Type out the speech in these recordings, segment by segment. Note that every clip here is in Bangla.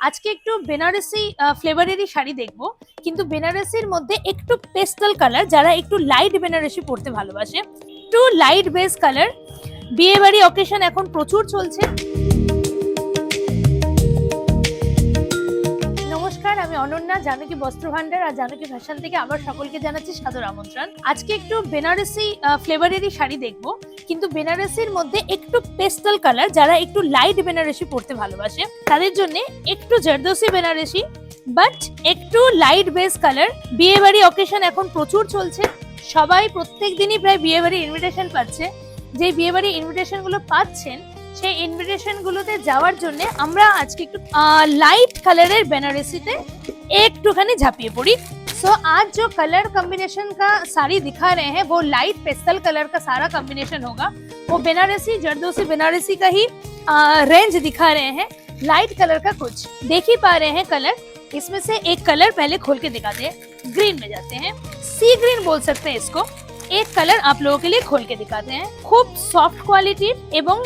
আজকে একটু বেনারসি ফ্লেভারেরই শাড়ি দেখবো, কিন্তু বেনারসির মধ্যে একটু পেস্টাল কালার, যারা একটু লাইট বেনারসি পরতে ভালোবাসে, একটু লাইট বেস কালার। বিয়ে বাড়ি অকেশন এখন প্রচুর চলছে। নমস্কার, আমি অনন্যা, জানকী বস্ত্র ভান্ডার আর জানকী ফ্যাশন থেকে আবার সকলকে জানাচ্ছি সাদর আমন্ত্রণ। আজকে একটু বেনারসি ফ্লেভারেরই শাড়ি দেখবো, কিন্তু বেনারসির মধ্যে একটু পেস্টাল কালার, যারা একটু লাইট বেনারসি পরতে ভালোবাসে তাদের জন্য একটু জরদোসি বেনারসি বাট একটু লাইট বেস কালার। বিয়ে বাড়ি অকেশন এখন প্রচুর চলছে, সবাই প্রত্যেক দিনই প্রায় বিয়ে বাড়ির ইনভিটেশন পাচ্ছে। যে বিয়ে বাড়ির ইনভিটেশন গুলো পাচ্ছেন, সেই ইনভিটেশন গুলোতে যাওয়ার জন্য আমরা আজকে একটু लाइट कलर बनारसी ते एकटूखानी झापिए पड़ी। सो आज जो कलर कॉम्बिनेशन का साड़ी दिखा रहे हैं वो लाइट पेस्टल कलर का सारा कॉम्बिनेशन होगा। वो बनारसी जरदोसी बनारसी का ही रेंज दिखा रहे हैं। लाइट कलर का कुछ देख ही पा रहे हैं कलर। इसमें से एक कलर पहले खोल के दिखाते हैं, ग्रीन में जाते हैं, सी ग्रीन बोल सकते हैं इसको। एक कलर आप लोगों के लिए खोल के दिखाते हैं। खूब सॉफ्ट क्वालिटी एवं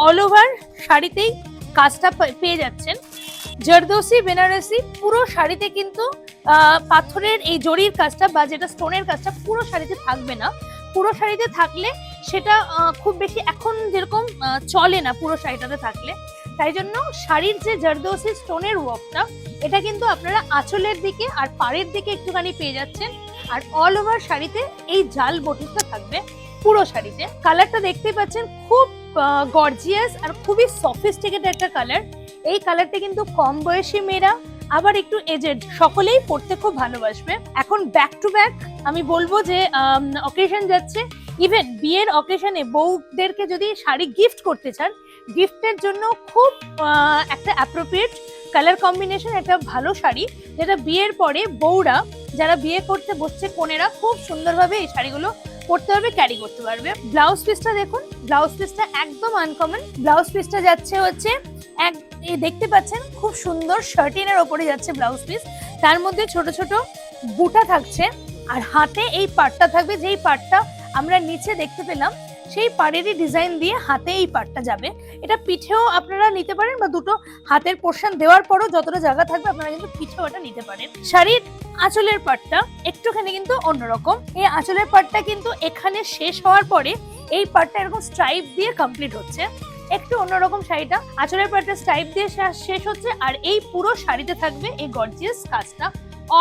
ऑल ओवर শাড়িতেই কাজটা পেয়ে যাচ্ছেন। জরদোসি বেনারসি পুরো শাড়িতে কিন্তু পাথরের এই জরির কাজটা বা যেটা স্টোনের কাজটা পুরো শাড়িতে থাকবে না। পুরো শাড়িতে থাকলে সেটা খুব বেশি এখন যেরকম চলে না পুরো শাড়িটাতে থাকলে। তাই জন্য শাড়ির যে জরদোসি স্টোনের ওয়ার্কটা, এটা কিন্তু আপনারা আঁচলের দিকে আর পাড়ের দিকে একটুখানি পেয়ে যাচ্ছেন। আর অল ওভার শাড়িতে এই জাল বটিকটা থাকবে পুরো শাড়িতে। কালারটা দেখতে পাচ্ছেন খুব গর্জিয়াস আর খুবই সফিস্টিকেটেড একটা কালার। এই কালারটা কিন্তু কম বয়সী মেয়েরা আবার একটু এজেড সকলেই পড়তে খুব ভালোবাসবে। এখন ব্যাক টু ব্যাক আমি বলবো যে অকেশন যাচ্ছে, ইভেন বিয়ের অকেশনে বউদেরকে যদি শাড়ি গিফট করতে চান, গিফটের জন্য খুব একটা অ্যাপ্রোপ্রিয়েট কালার কম্বিনেশন, একটা ভালো শাড়ি যেটা বিয়ের পরে বউরা যারা বিয়ে করতে বসছে কনেরা খুব সুন্দরভাবে এই শাড়িগুলো পড়তে পারবে, ক্যারি করতে পারবে। ব্লাউজ পিসটা দেখুন, ব্লাউজ পিসটা একদম আনকমন। ব্লাউজ পিসটা যাচ্ছে হচ্ছে দেখতে পাচ্ছেন খুব সুন্দর শার্টিনের ওপরে যাচ্ছে ব্লাউজ পিস। তার মধ্যে ছোট ছোট বুটা থাকছে আর হাতে এই পাটটা থাকবে, যেই পাটটা আমরা নিচে দেখতে পেলাম সেই পাড়েরই ডিজাইন দিয়ে হাতে এই পাটটা যাবে। এটা পিঠেও আপনারা নিতে পারেন বা দুটো হাতের পোর্শন দেওয়ার পরও যতটা জায়গা থাকবে আপনারা কিন্তু পিঠেও এটা নিতে পারেন। শাড়ির আঁচলের পাটটা একটুখানি কিন্তু অন্যরকম। এই আঁচলের পাটটা কিন্তু এখানে শেষ হওয়ার পরে এই পাটটা এরকম স্ট্রাইপ দিয়ে কমপ্লিট হচ্ছে। একটু অন্যরকম শাড়িটা, আঁচলের পাটটা স্ট্রাইপ দিয়ে শেষ হচ্ছে আর এই পুরো শাড়িতে থাকবে এই গর্জিয়াস কাজটা।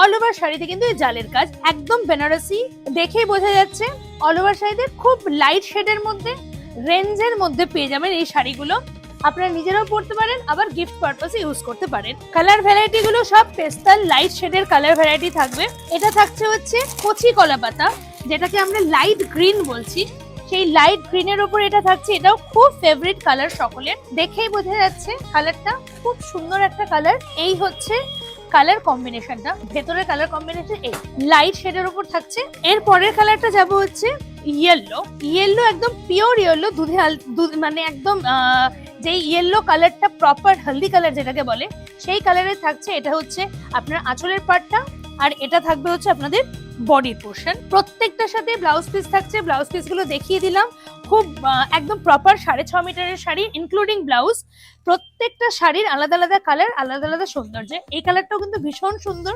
অল ওভার শাড়িতে কিন্তু এই জালের কাজ একদম বেনারসি দেখেই বোঝা যাচ্ছে। অল ওভার শাড়িতে খুব লাইট শেডের মধ্যে রেঞ্জের মধ্যে পেয়ে যাবেন এই শাড়িগুলো। আপনারা নিজেরাও পরতে পারেন, আবার গিফট পারপাসে ইউজ করতে পারেন। কালার ভ্যারাইটি গুলো সব পেস্টাল লাইট শেডের কালার ভ্যারাইটি থাকবে। এটা থাকছে হচ্ছে কচি কলা পাতা, যেটাকে আমরা লাইট গ্রিন বলছি। সেই লাইট গ্রিনের উপর এটা থাকছে, এটাও খুব ফেভারিট কালার সকলের। দেখেই বোঝা যাচ্ছে কালারটা খুব সুন্দর একটা কালার। এই হচ্ছে কালার কম্বিনেশনটা, ভেতরের কালার কম্বিনেশন এই লাইট শেডের উপর থাকছে। এর পরের কালারটা যাব হচ্ছে ইয়েলো। ইয়েলো একদম পিওর ইয়েলো, দুধে মানে একদম যে ইয়েলো কালারটা প্রপার হলদি কালার যেটাকে বলে সেই কালারে থাকছে। এটা হচ্ছে আপনার আঁচলের পাটটা আর এটা থাকবে হচ্ছে আপনাদের বডির পোর্শন। প্রত্যেকটার সাথে ব্লাউজ পিস থাকছে। ব্লাউজ পিস গুলো দেখিয়ে দিলাম, খুব একদম প্রপার 6.5 মিটারের শাড়ি ইনক্লুডিং ব্লাউজ। প্রত্যেকটা শাড়ির আলাদা আলাদা কালার, আলাদা আলাদা সৌন্দর্য। এই কালারটাও কিন্তু ভীষণ সুন্দর,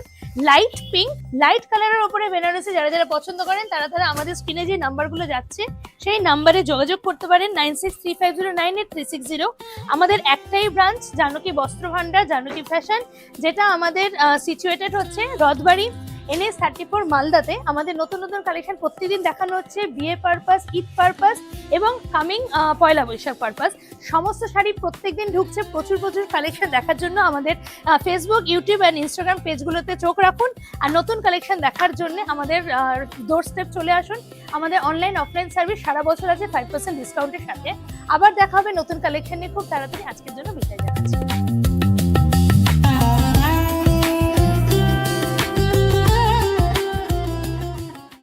লাইট পিঙ্ক। লাইট কালারের উপরে বেনারসি যারা যারা পছন্দ করেন তারা তারা আমাদের স্ক্রিনে যে নাম্বারগুলো যাচ্ছে সেই নাম্বারে যোগাযোগ করতে পারেন, 9635098360। আমাদের একটাই ব্রাঞ্চ জানকী বস্ত্র ভান্ডার, জানকী ফ্যাশন, যেটা আমাদের সিচুয়েটেড হচ্ছে রথবাড়ি NS 34 মালদাতে। আমাদের নতুন নতুন কালেকশন প্রতিদিন দেখানো হচ্ছে বিয়ে পারপাস, ঈদ পারপাস এবং কামিং পয়লা বৈশাখ পারপাস। সমস্ত শাড়ি প্রত্যেকদিন ঢুকছে, প্রচুর প্রচুর কালেকশন দেখার জন্য আমাদের ফেসবুক, ইউটিউব অ্যান্ড ইনস্টাগ্রাম পেজগুলোতে চোখ রাখুন। আর নতুন কালেকশন দেখার জন্য আমাদের ডোর স্টেপ চলে আসুন। আমাদের অনলাইন অফলাইন সার্ভিস সারা বছর আছে 5% ডিসকাউন্টের সাথে। আবার দেখা হবে নতুন কালেকশন নিয়ে খুব তাড়াতাড়ি। আজকের জন্য বিদায় জানাচ্ছি।